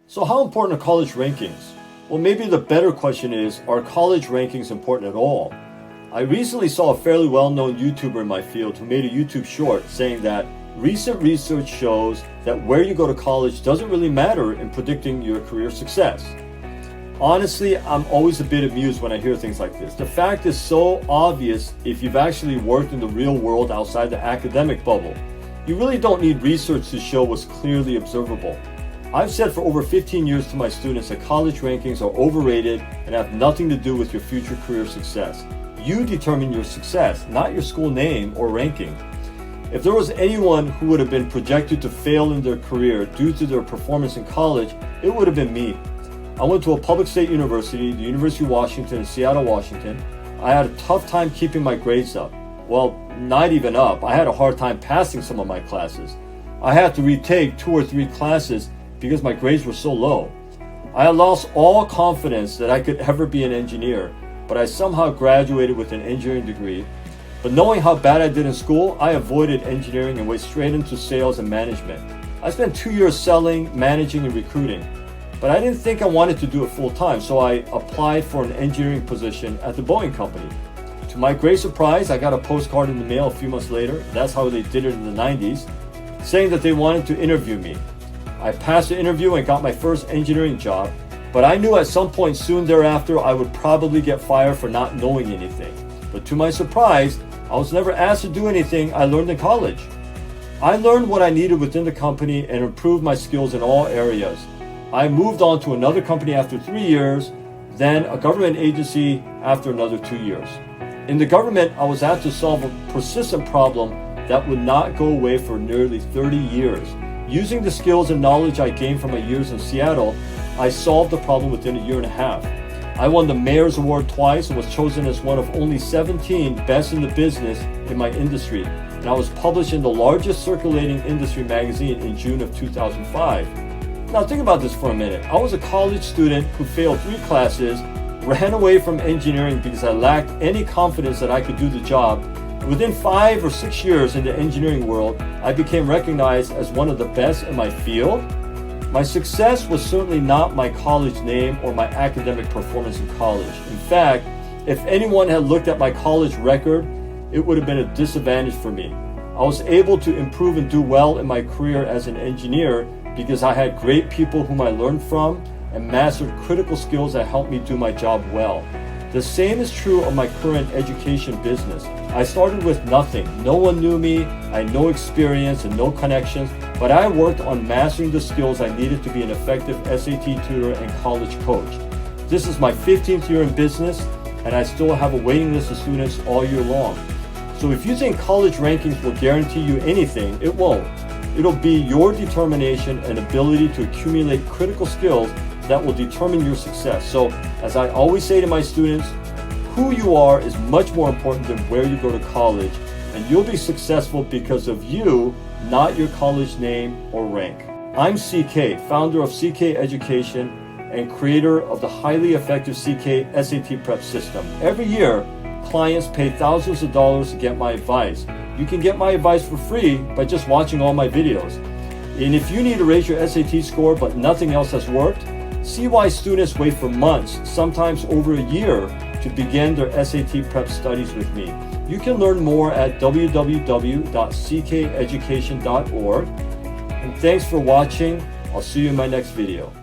So how important are college rankings? Well, maybe the better question is, are college rankings important at all? I recently saw a fairly well-known YouTuber in my field who made a YouTube short saying that recent research shows that where you go to college doesn't really matter in predicting your career success. Honestly, I'm always a bit amused when I hear things like this. The fact is so obvious if you've actually worked in the real world outside the academic bubble. You really don't need research to show what's clearly observable. I've said for over 15 years to my students that college rankings are overrated and have nothing to do with your future career success. You determine your success, not your school name or ranking. If there was anyone who would have been projected to fail in their career due to their performance in college, it would have been me. I went to a public state university, the University of Washington in Seattle, Washington. I had a tough time keeping my grades up. Well, not even up. I had a hard time passing some of my classes. I had to retake 2 or 3 classes because my grades were so low. I had lost all confidence that I could ever be an engineer, but I somehow graduated with an engineering degree. But knowing how bad I did in school, I avoided engineering and went straight into sales and management. I spent 2 years selling, managing, and recruiting. But I didn't think I wanted to do it full time, so I applied for an engineering position at the Boeing company. To my great surprise, I got a postcard in the mail a few months later, that's how they did it in the 90s, saying that they wanted to interview me. I passed the interview and got my first engineering job, but I knew at some point soon thereafter I would probably get fired for not knowing anything. But to my surprise, I was never asked to do anything I learned in college. I learned what I needed within the company and improved my skills in all areas. I moved on to another company after 3 years, then a government agency after another 2 years. In the government, I was asked to solve a persistent problem that would not go away for nearly 30 years. Using the skills and knowledge I gained from my years in Seattle, I solved the problem within a year and a half. I won the Mayor's Award twice and was chosen as one of only 17 best in the business in my industry. And I was published in the largest circulating industry magazine in June of 2005. Now think about this for a minute. I was a college student who failed 3 classes, ran away from engineering because I lacked any confidence that I could do the job. Within 5 or 6 years in the engineering world, I became recognized as one of the best in my field. My success was certainly not my college name or my academic performance in college. In fact, if anyone had looked at my college record, it would have been a disadvantage for me. I was able to improve and do well in my career as an engineer because I had great people whom I learned from and mastered critical skills that helped me do my job well. The same is true of my current education business. I started with nothing. No one knew me, I had no experience and no connections, but I worked on mastering the skills I needed to be an effective SAT tutor and college coach. This is my 15th year in business, and I still have a waiting list of students all year long. So if you think college rankings will guarantee you anything, it won't. It'll be your determination and ability to accumulate critical skills that will determine your success. So, as I always say to my students, who you are is much more important than where you go to college, and you'll be successful because of you, not your college name or rank. I'm CK, founder of CK Education and creator of the highly effective CK SAT Prep system. Every year, clients pay thousands of dollars to get my advice. You can get my advice for free by just watching all my videos. And if you need to raise your SAT score but nothing else has worked, see why students wait for months, sometimes over a year, to begin their SAT prep studies with me. You can learn more at www.ckeducation.org. And thanks for watching. I'll see you in my next video.